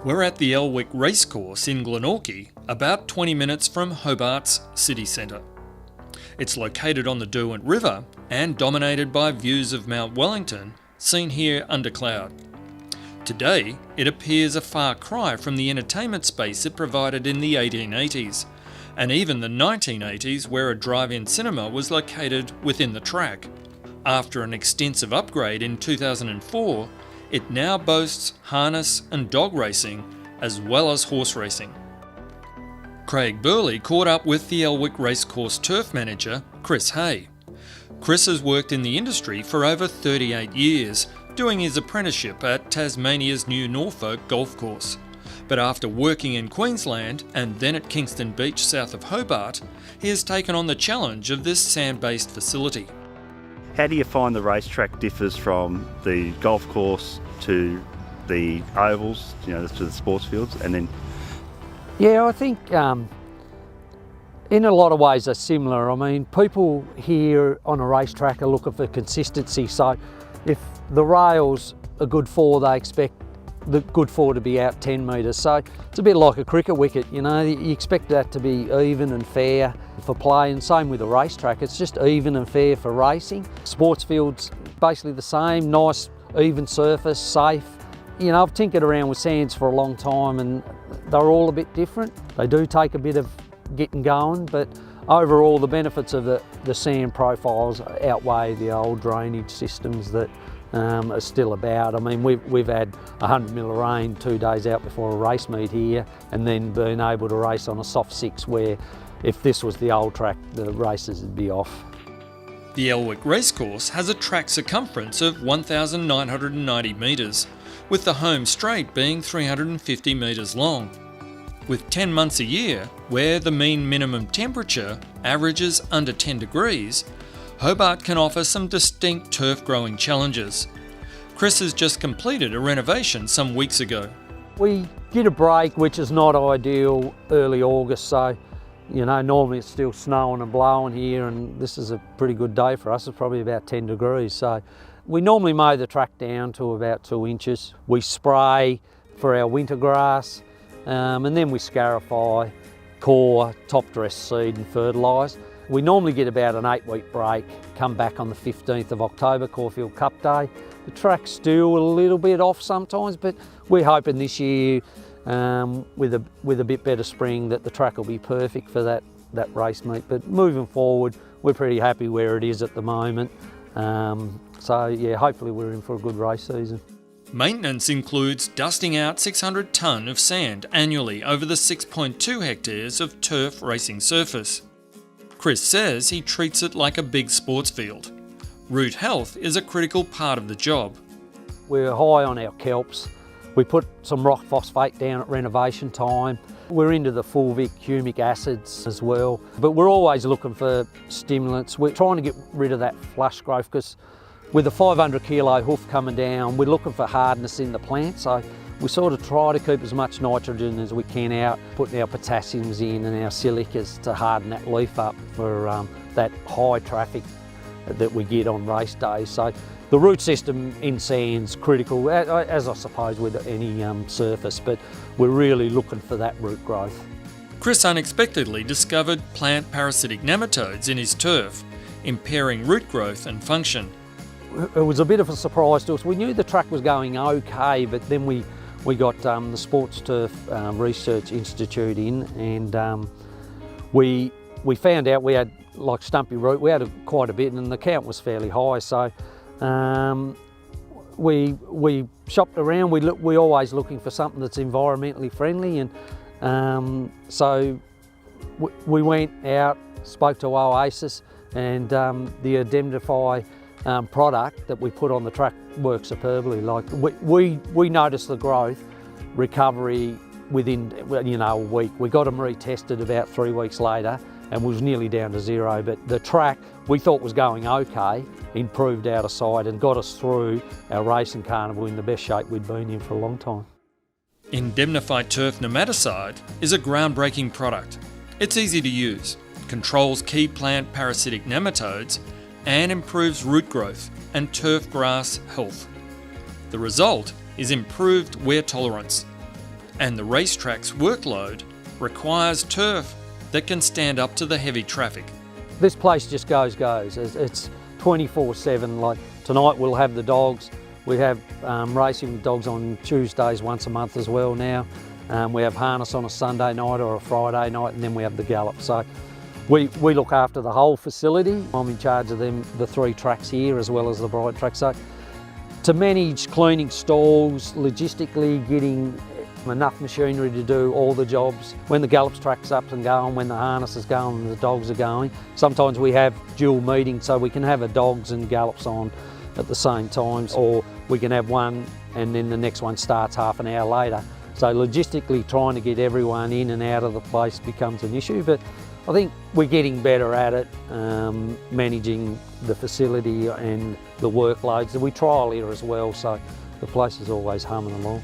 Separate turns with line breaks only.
We're at the Elwick Race Course in Glenorchy, about 20 minutes from Hobart's city centre. It's located on the Derwent River and dominated by views of Mount Wellington, seen here under cloud. Today, it appears a far cry from the entertainment space it provided in the 1880s, and even the 1980s, where a drive-in cinema was located within the track. After an extensive upgrade in 2004, it now boasts harness and dog racing, as well as horse racing. Craig Burley caught up with the Elwick Race Course turf manager, Chris Hay. Chris has worked in the industry for over 38 years, doing his apprenticeship at Tasmania's New Norfolk Golf Course. But after working in Queensland and then at Kingston Beach south of Hobart, he has taken on the challenge of this sand-based facility.
How do you find the racetrack differs from the golf course to the ovals, to the sports fields, and then?
Yeah, I think in a lot of ways they're similar. I mean, people here on a racetrack are looking for consistency. So if the rails are good for, they expect the good for to be out 10 metres. So it's a bit like a cricket wicket, you expect that to be even and fair for play, and same with the racetrack, it's just even and fair for racing. Sports fields, basically the same, nice even surface, safe. I've tinkered around with sands for a long time and they're all a bit different. They do take a bit of getting going, but overall the benefits of the sand profiles outweigh the old drainage systems that are still about. I mean, we've had 100 mil of rain 2 days out before a race meet here, and then been able to race on a soft 6 where if this was the old track, the races would be off.
The Elwick Race Course has a track circumference of 1,990 metres, with the home straight being 350 metres long. With 10 months a year, where the mean minimum temperature averages under 10 degrees, Hobart can offer some distinct turf growing challenges. Chris has just completed a renovation some weeks ago.
We did a break, which is not ideal, early August, so normally it's still snowing and blowing here, and this is a pretty good day for us. It's probably about 10 degrees. So we normally mow the track down to about 2 inches. We spray for our winter grass, and then we scarify, core, top dress seed and fertilise. We normally get about an 8-week break, come back on the 15th of October, Caulfield Cup Day. The track's still a little bit off sometimes, but we're hoping this year, with a bit better spring, that the track will be perfect for that race meet. But moving forward, we're pretty happy where it is at the moment. So yeah, hopefully we're in for a good race season.
Maintenance includes dusting out 600 tonne of sand annually over the 6.2 hectares of turf racing surface. Chris says he treats it like a big sports field. Root health is a critical part of the job.
We're high on our kelps. We put some rock phosphate down at renovation time. We're into the fulvic, humic acids as well, but we're always looking for stimulants. We're trying to get rid of that flush growth, because with a 500 kilo hoof coming down, we're looking for hardness in the plant. So we sort of try to keep as much nitrogen as we can out, putting our potassiums in and our silicas to harden that leaf up for that high traffic that we get on race days. So the root system in sand's critical, as I suppose with any surface, but we're really looking for that root growth.
Chris unexpectedly discovered plant parasitic nematodes in his turf, impairing root growth and function.
It was a bit of a surprise to us. We knew the track was going okay, but then we got the Sports Turf Research Institute in, and we found out we had, like stumpy root, we had quite a bit, and the count was fairly high. So we shopped around. We always looking for something that's environmentally friendly, and so we went out, spoke to Oasis, and the Indemnify product that we put on the track works superbly. Like we noticed the growth recovery within a week. We got them retested about 3 weeks later and was nearly down to zero. But the track we thought was going okay, improved out of sight and got us through our racing carnival in the best shape we'd been in for a long time.
Indemnify Turf Nematicide is a groundbreaking product. It's easy to use, controls key plant parasitic nematodes, and improves root growth and turf grass health. The result is improved wear tolerance. and the racetrack's workload requires turf that can stand up to the heavy traffic.
This place just goes. It's 24/7. Like tonight we'll have the dogs. We have racing with dogs on Tuesdays once a month as well now. We have harness on a Sunday night or a Friday night, and then we have the gallop. So we look after the whole facility. I'm in charge of the 3 tracks here as well as the Bright track. So to manage cleaning stalls, logistically getting enough machinery to do all the jobs. When the gallops track's up and going, when the harness is going and the dogs are going, sometimes we have dual meetings so we can have a dogs and gallops on at the same times, or we can have one and then the next one starts half an hour later. So logistically trying to get everyone in and out of the place becomes an issue, but I think we're getting better at it, managing the facility and the workloads. We trial here as well, so the place is always humming along.